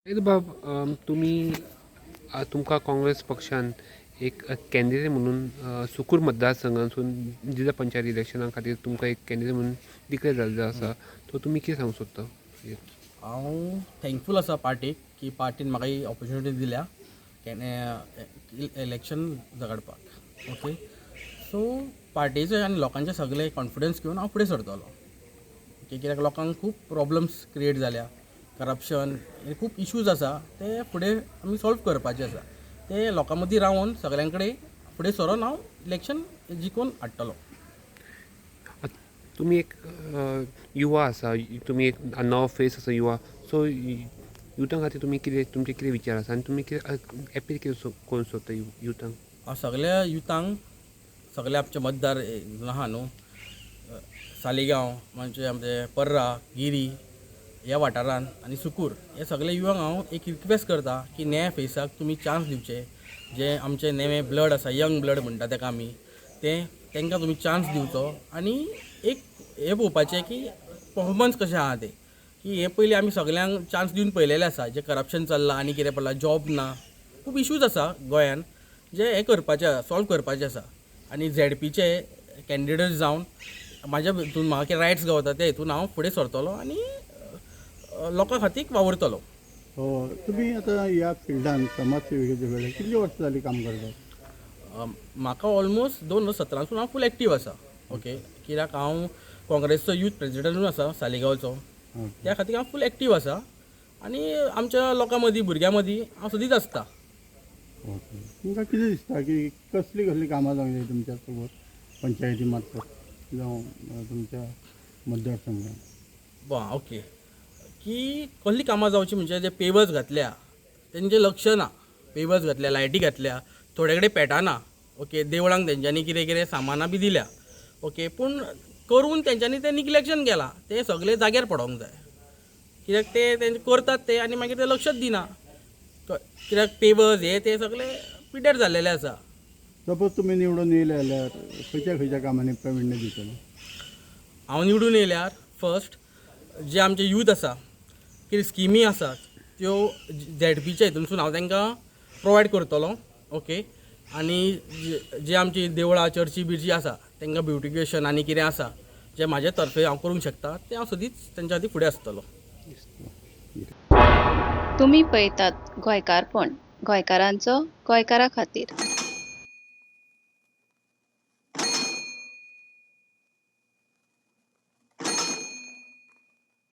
बाब तुम्ही तुमका काँग्रेस पक्षान एक कॅन्डिडेट म्हणून सुकूर मतदारसंघातून जिल्हा पंचायत इलेक्शना खातीर तुमकां एक कॅन्डिडेट म्हणून डिक्लेअर जाल्लो आसा तो तुमी कितें सांगूंक सोदता? हांव थँकफूल आसा पार्टीक की पार्टीन म्हाका ही ऑपॉर्च्युनिटी दिल्या इलेक्शन झगडपाक. ओके, सो पार्टीचे आनी लोकांचे सगळे कॉन्फिडन्स घेवन हांव फुडें सरतलो. ओके, कित्याक लोकांक खूब प्रॉब्लम्स क्रिएट जाल्या, करप्शन हे खूब इश्यूज आसा ते फुडें आमी सॉल्व करपाचे आसा. ते लोकां मदीं रावन सगळ्यां कडेन फुडें सरोन हांव इलेक्शन जिखून हाडटलो. तुम्ही एक युवा आसा, तुम्ही एक नवो फेस आसा युवा, सो युथां खातीर तुमी कितें तुमचे कितें विचार आसा आनी तुमी कितें एपील कितें करूंक सोदता युथांक? हांव सगळ्या युथांक, सगळे आमचे मतदार आहा न्हू, सालिगांव म्हणजे आमचे पर्रा, गिरी ह्या वाठारांत आनी सुकूर हे सगळे युवांक हांव एक रिक्वेस्ट करता की नव्या फेसाक तुमी चान्स दिवचे. जे आमचे नेवे ब्लड आसा, यंग ब्लड म्हणटा ताका आमी, तांकां तुमी चान्स दिवचो आनी एक हे पळोवपाचें की परफॉर्मन्स कशें आहा ते, की हे पयलीं आमी सगळ्यांक चान्स दिवन पळयलेलें आसा. जे करप्शन चल्लां आनी कितें पडलां, जॉब ना, खूब इश्यूज आसा गोंयान जे हे करपाचे सॉल्व करपाचे आसा. आनी झेडपीचे कॅन्डिडेट जावन म्हाज्या हितून म्हाका कितें रायट्स गावता ते हितून हांव फुडें सरतलो आनी लोकां खातीर वावरतलो. तुम्ही आता ह्या फिल्डान समाजसेवेचे वेळेर कितली वर्सां जाली काम करता? म्हाका ऑलमोस्ट 2017 हांव फूल एक्टीव आसा. ओके, कित्याक हांव काँग्रेसचो यूथ प्रेसिडेंटूय आसा सालिगांवचो. त्या खातीर हांव फूल एक्टीव आसा आनी आमच्या लोकां मदीं, भुरग्यां मदीं हांव सदींच आसता. ओके, तुमकां कितें दिसता की कसली कामां जावंक जाय तुमच्या सोबत पंचायती मार्फत जावं तुमच्या मतदारसंघात? ओके, की कसली कामां जावची म्हणजे जे पेवर्स घातल्या तेंचें लक्ष ना. पेवर्स घातल्या, लायटी घातल्या, थोडे कडेन पेटाना. ओके, देवळांक तेंच्यांनी कितें कितें सामानां बी दिल्या. ओके, पूण करून तेंच्यांनी तें निग्लेक्शन केलां. ते सगळे जाग्यार पडोंक जाय, कित्याक ते तेंचे करतात ते आनी मागीर ते लक्षच दिना. कित्याक पेवर्स हे ते सगळे पिड्ड्यार जाल्लेले आसा. सपोज तुमी निवडून येयले जाल्यार खंयच्या कामांनी प्रवीण्य दितले? हांव निवडून येयल्यार फर्स्ट जे आमचे यूथ आसा, कितें स्किमी आसात त्यो झेडपीच्या हितूनसून हांव तांकां प्रोवायड करतलो. ओके, आनी जे आमची देवळां, चर्ची बिर्ची आसा तांकां ब्युटिफिकेशन आनी कितें आसा जे म्हाजे तर्फे हांव करूंक शकता तें हांव सदींच तेंच्या खातीर फुडें आसतलो. तुम्ही पळयतात गोंयकारपण, गोंयकारांचो गोंयकारा खातीर.